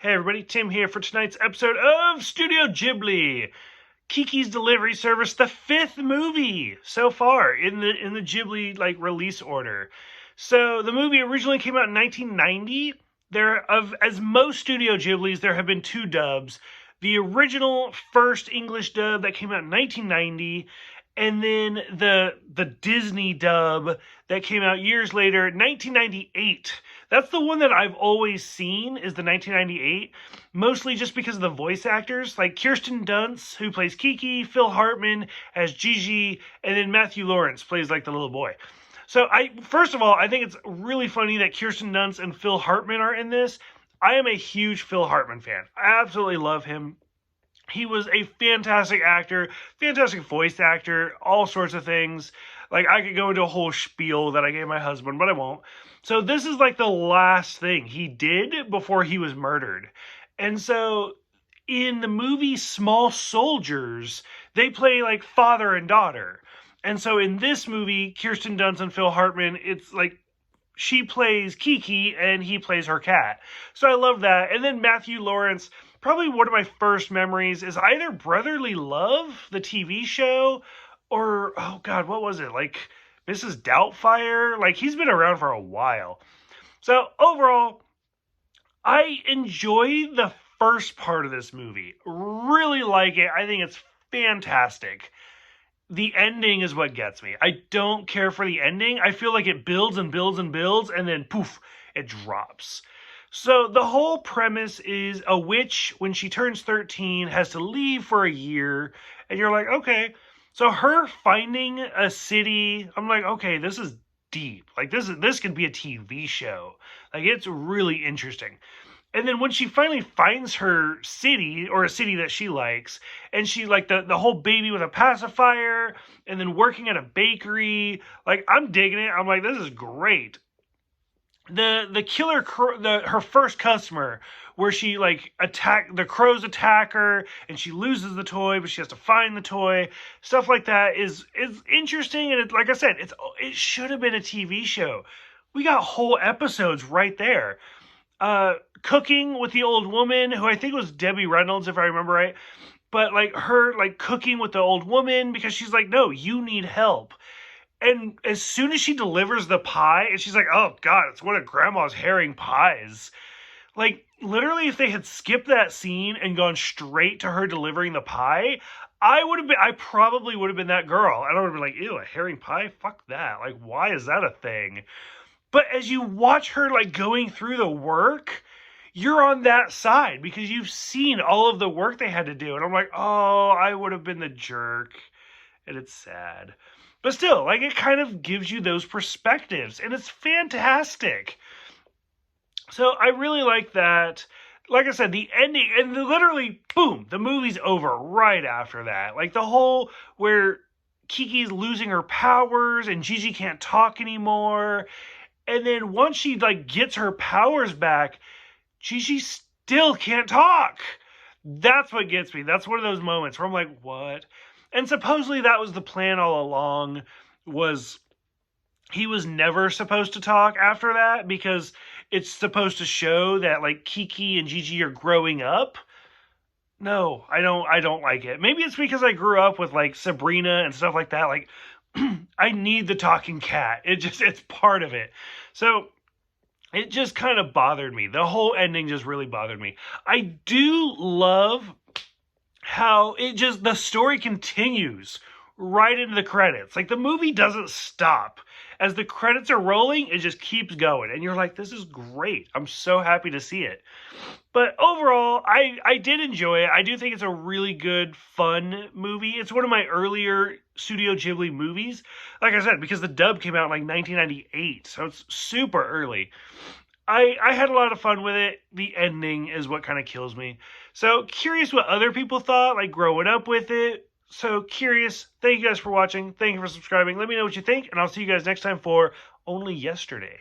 Hey everybody, Tim here for tonight's episode of Studio Ghibli, Kiki's Delivery Service, the fifth movie so far in the Ghibli release order. So the movie originally came out in 1990. As most Studio Ghiblis, there have been two dubs. The original first English dub that came out in 1990, and then the Disney dub that came out years later, 1998. That's the one that I've always seen, is the 1998, mostly just because of the voice actors, like Kirsten Dunst, who plays Kiki, Phil Hartman as Gigi, and then Matthew Lawrence plays the little boy. So first of all, I think it's really funny that Kirsten Dunst and Phil Hartman are in this. I am a huge Phil Hartman fan. I absolutely love him. He was a fantastic actor, fantastic voice actor, all sorts of things. I could go into a whole spiel that I gave my husband, but I won't. So this is the last thing he did before he was murdered. And so in the movie Small Soldiers, they play father and daughter. And so in this movie, Kirsten Dunst and Phil Hartman, it's she plays Kiki and he plays her cat. So I love that. And then Matthew Lawrence, probably one of my first memories is either Brotherly Love, the TV show, or, oh God, what was it? Mrs. Doubtfire? He's been around for a while. So overall, I enjoy the first part of this movie. Really like it. I think it's fantastic. The ending is what gets me. I don't care for the ending. I feel like it builds and builds and builds, and then poof, it drops. So the whole premise is a witch, when she turns 13, has to leave for a year, and you're like, okay. So her finding a city, I'm like, okay, this is deep. This could be a TV show. It's really interesting. And then when she finally finds her city, or a city that she likes, and she the whole baby with a pacifier, and then working at a bakery, I'm digging it. I'm like, this is great. The killer, her first customer, where she the crows attack her, and she loses the toy, but she has to find the toy. Stuff like that is interesting, and like I said, it should have been a TV show. We got whole episodes right there. Cooking with the old woman, who I think was Debbie Reynolds, if I remember right. But her cooking with the old woman, because she's like, no, you need help. And as soon as she delivers the pie, and she's like, oh God, it's one of Grandma's herring pies. Literally, if they had skipped that scene and gone straight to her delivering the pie, I probably would have been that girl. And I would have been like, ew, a herring pie? Fuck that. Why is that a thing? But as you watch her going through the work, you're on that side because you've seen all of the work they had to do. And I'm like, oh, I would have been the jerk. And it's sad. But still, it kind of gives you those perspectives. And it's fantastic. So I really like that. Like I said, the ending, and literally, boom, the movie's over right after that. The whole where Kiki's losing her powers and Gigi can't talk anymore. And then once she gets her powers back, Gigi still can't talk. That's what gets me. That's one of those moments where I'm like, what? And supposedly that was the plan all along, was he was never supposed to talk after that, because it's supposed to show that Kiki and Gigi are growing up. No, I don't like it. Maybe it's because I grew up with Sabrina and stuff like that. I need the talking cat. It's part of it. So it just kind of bothered me. The whole ending just really bothered me. I do love how the story continues right into the credits. The movie doesn't stop. As the credits are rolling, it just keeps going. And you're like, this is great. I'm so happy to see it. But overall, I did enjoy it. I do think it's a really good, fun movie. It's one of my earlier Studio Ghibli movies. Like I said, because the dub came out in 1998. So it's super early. I had a lot of fun with it. The ending is what kind of kills me. So curious what other people thought, growing up with it. So curious. Thank you guys for watching. Thank you for subscribing. Let me know what you think, and I'll see you guys next time for Only Yesterday.